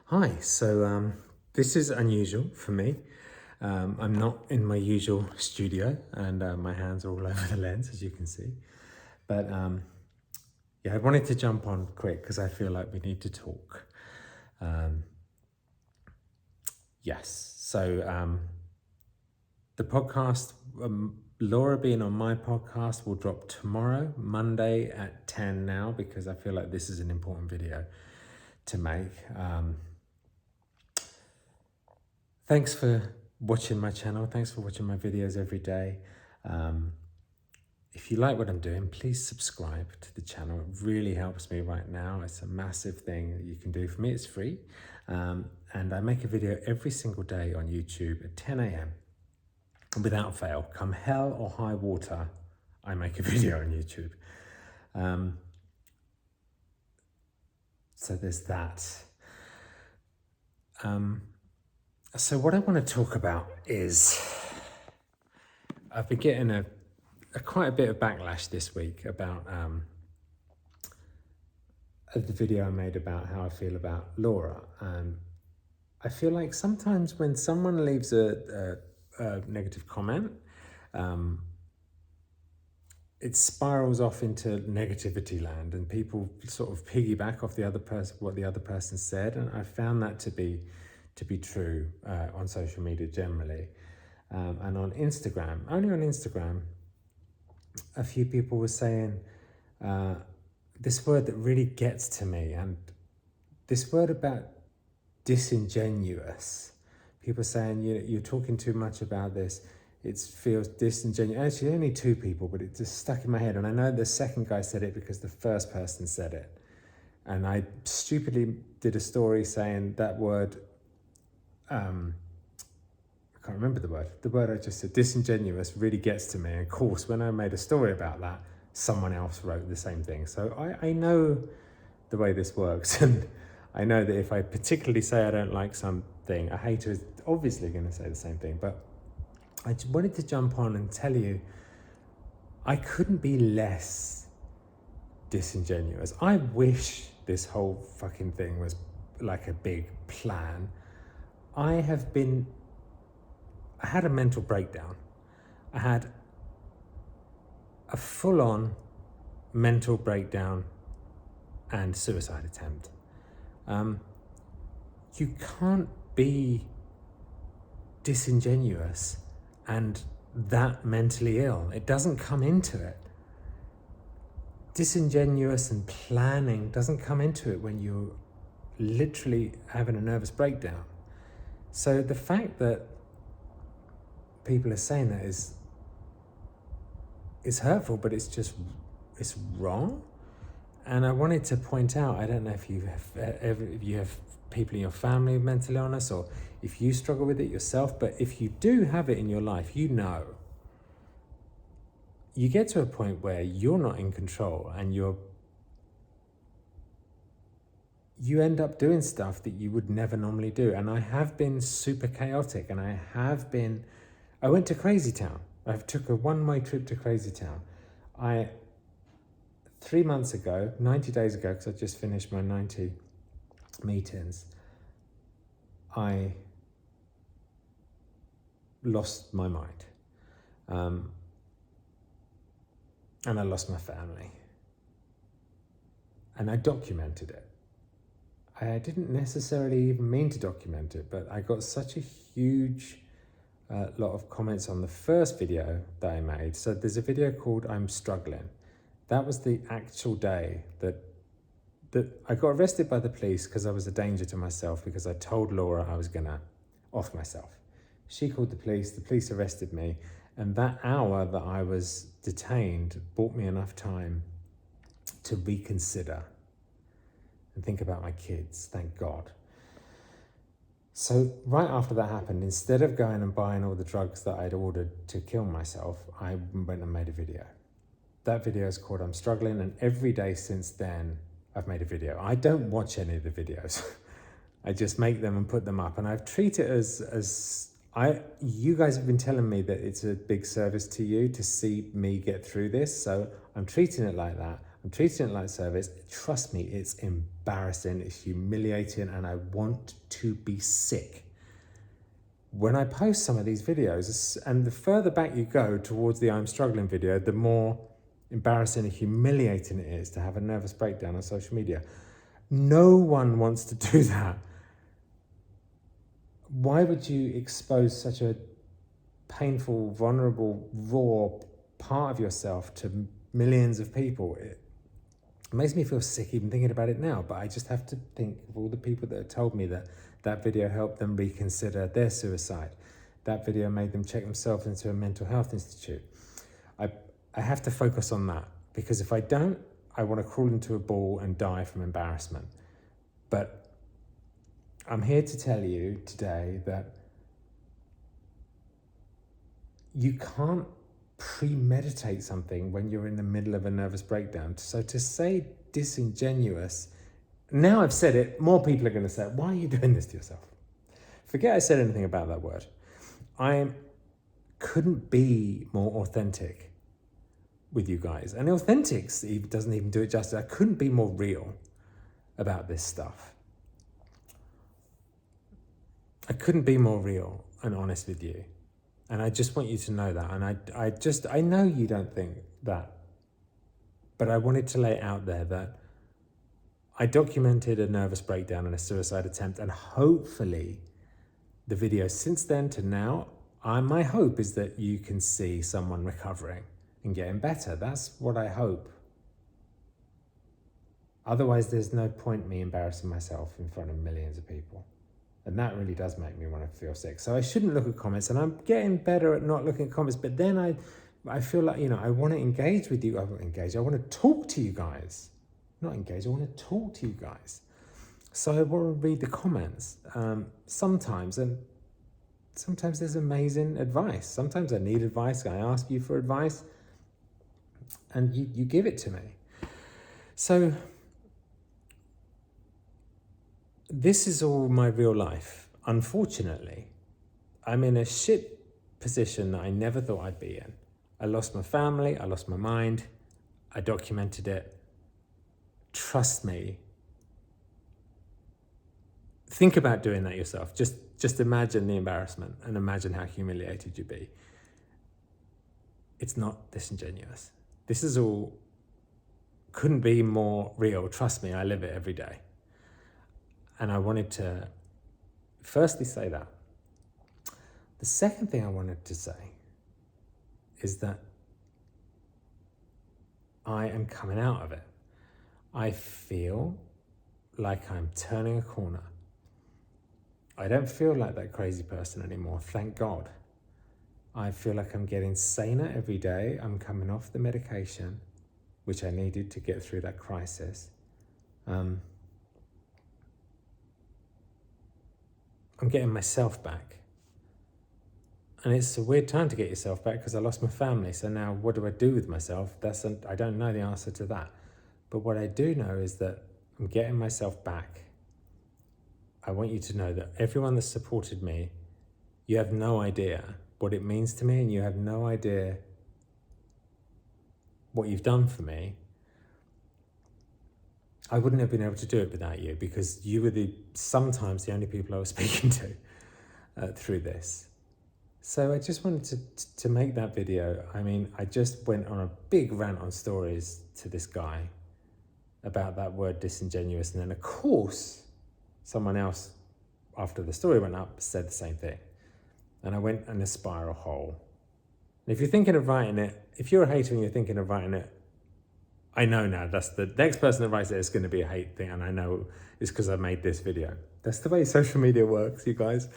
Hi, this is unusual for me. I'm not in my usual studio and my hands are all over the lens, as you can see. But yeah, I wanted to jump on quick because I feel like we need to talk. Um, yes, the podcast, Laura being on my podcast will drop tomorrow, Monday at 10 now, because I feel like this is an important video to make. Thanks for watching my channel. Thanks for watching my videos every day. If you like what I'm doing, please subscribe to the channel. It really helps me right now. It's a massive thing that you can do. For me, it's free. And I make a video every single day on YouTube at 10 a.m. without fail. Come hell or high water, I make a video on YouTube. So there's that. So what I want to talk about is I've been getting quite a bit of backlash this week about the video I made about how I feel about Laura. I feel like sometimes when someone leaves a negative comment, it spirals off into negativity land and people sort of piggyback off the other person, what the other person said. And I found that to be true on social media generally. And on Instagram, only on Instagram, a few people were saying this word that really gets to me, and this word about disingenuous. People saying you're talking too much about this. It feels disingenuous. Actually, only two people, but it just stuck in my head. And I know the second guy said it because the first person said it. And I stupidly did a story saying that word, I can't remember the word. The word I just said, disingenuous, really gets to me. And of course, when I made a story about that, someone else wrote the same thing. So I know the way this works. And I know that if I particularly say I don't like something, a hater is obviously going to say the same thing. But I just wanted to jump on and tell you, I couldn't be less disingenuous. I wish this whole fucking thing was like a big plan. I had a mental breakdown. I had a full-on mental breakdown and suicide attempt. You can't be disingenuous and that mentally ill. It doesn't come into it. Disingenuous and planning doesn't come into it when you're literally having a nervous breakdown. So the fact that people are saying that is hurtful, but it's wrong. And I wanted to point out, I don't know if you have people in your family with mental illness, or if you struggle with it yourself, but if you do have it in your life, you get to a point where you're not in control and you end up doing stuff that you would never normally do. And I have been super chaotic, and I went to Crazy Town. I took a one-way trip to Crazy Town. 3 months ago, 90 days ago, because I just finished my 90 meetings, I lost my mind. And I lost my family. And I documented it. I didn't necessarily even mean to document it, but I got such a huge lot of comments on the first video that I made. So there's a video called ImStruggling. That was the actual day that I got arrested by the police because I was a danger to myself, because I told Laura I was gonna off myself. She called the police arrested me, and that hour that I was detained bought me enough time to reconsider and think about my kids, thank God. So right after that happened, instead of going and buying all the drugs that I'd ordered to kill myself, I went and made a video. That video is called ImStruggling, and every day since then, I've made a video. I don't watch any of the videos. I just make them and put them up, and I've treated it you guys have been telling me that it's a big service to you to see me get through this, so I'm treating it like that. I'm treating it like service. Trust me, it's embarrassing, it's humiliating, and I want to be sick. When I post some of these videos, and the further back you go towards the I'm struggling video, the more embarrassing and humiliating it is to have a nervous breakdown on social media. No one wants to do that. Why would you expose such a painful, vulnerable, raw part of yourself to millions of people? It makes me feel sick even thinking about it now, but I just have to think of all the people that have told me that that video helped them reconsider their suicide. That video made them check themselves into a mental health institute. I have to focus on that, because if I don't, I want to crawl into a ball and die from embarrassment. But I'm here to tell you today that you can't premeditate something when you're in the middle of a nervous breakdown. So to say disingenuous, now I've said it, more people are going to say, why are you doing this to yourself? Forget I said anything about that word. I couldn't be more authentic with you guys. And authentic doesn't even do it justice. I couldn't be more real about this stuff. I couldn't be more real and honest with you. And I just want you to know that. And I know you don't think that, but I wanted to lay it out there that I documented a nervous breakdown and a suicide attempt, and hopefully the video since then to now, my hope is that you can see someone recovering and getting better. That's what I hope. Otherwise, there's no point me embarrassing myself in front of millions of people. And that really does make me want to feel sick. So I shouldn't look at comments, and I'm getting better at not looking at comments, but then I feel like, I want to engage with you. I want to talk to you guys. Not engage, I want to talk to you guys. So I want to read the comments sometimes, and sometimes there's amazing advice. Sometimes I need advice, I ask you for advice, and you give it to me. So this is all my real life. Unfortunately, I'm in a shit position that I never thought I'd be in. I lost my family, I lost my mind, I documented it. Trust me. Think about doing that yourself. Just imagine the embarrassment and imagine how humiliated you'd be. It's not disingenuous. This is all, couldn't be more real. Trust me, I live it every day. And I wanted to firstly say that. The second thing I wanted to say is that I am coming out of it. I feel like I'm turning a corner. I don't feel like that crazy person anymore, thank God. I feel like I'm getting saner every day. I'm coming off the medication, which I needed to get through that crisis. I'm getting myself back. And it's a weird time to get yourself back because I lost my family. So now what do I do with myself? I don't know the answer to that. But what I do know is that I'm getting myself back. I want you to know that everyone that's supported me, you have no idea what it means to me, and you have no idea what you've done for me. I wouldn't have been able to do it without you, because you were sometimes the only people I was speaking to through this. So I just wanted to make that video. I mean, I just went on a big rant on stories to this guy about that word disingenuous, and then of course someone else after the story went up said the same thing, and I went in a spiral hole. And if you're thinking of writing it, if you're a hater and you're thinking of writing it, I know now that's the next person that writes it is going to be a hate thing, and I know it's because I made this video. That's the way social media works, you guys.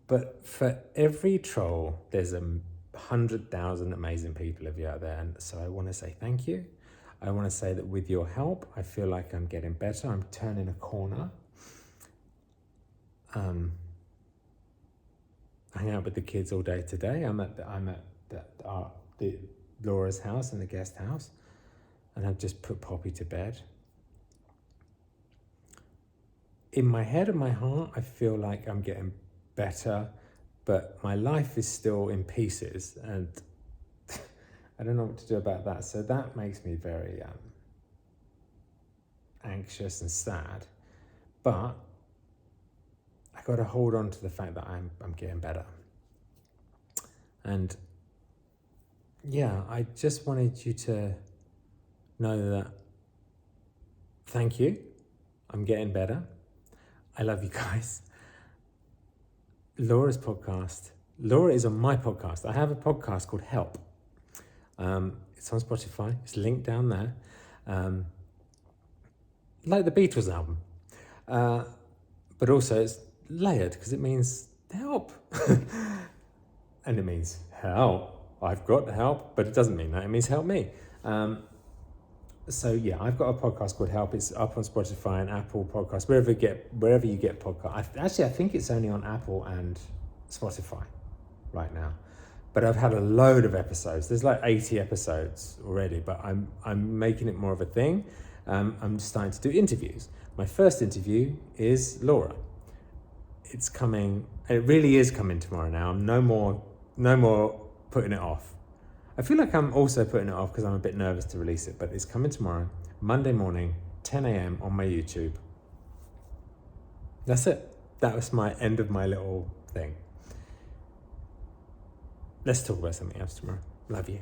But for every troll, there's 100,000 amazing people of you out there. And so I want to say thank you. I want to say that with your help, I feel like I'm getting better. I'm turning a corner. I hang out with the kids all day today. I'm at Laura's house in the guest house, and I've just put Poppy to bed. In my head and my heart, I feel like I'm getting better, but my life is still in pieces, and I don't know what to do about that. So that makes me very anxious and sad. But I got to hold on to the fact that I'm getting better. And yeah, I just wanted you to know that thank you. I'm getting better. I love you guys. Laura's podcast. Laura is on my podcast. I have a podcast called Help. It's on Spotify. It's linked down there. Like the Beatles album. But also it's layered because it means help. And it means help. I've got help, but it doesn't mean that. It means help me. So yeah, I've got a podcast called Help. It's up on Spotify and Apple Podcasts, wherever you get podcasts. I think it's only on Apple and Spotify right now. But I've had a load of episodes. There's like 80 episodes already, but I'm making it more of a thing. I'm starting to do interviews. My first interview is Laura. It's coming. It really is coming tomorrow now. I'm no more putting it off. I feel like I'm also putting it off because I'm a bit nervous to release it, but it's coming tomorrow, Monday morning, 10 a.m. on my YouTube. That's it. That was my end of my little thing. Let's talk about something else tomorrow. Love you.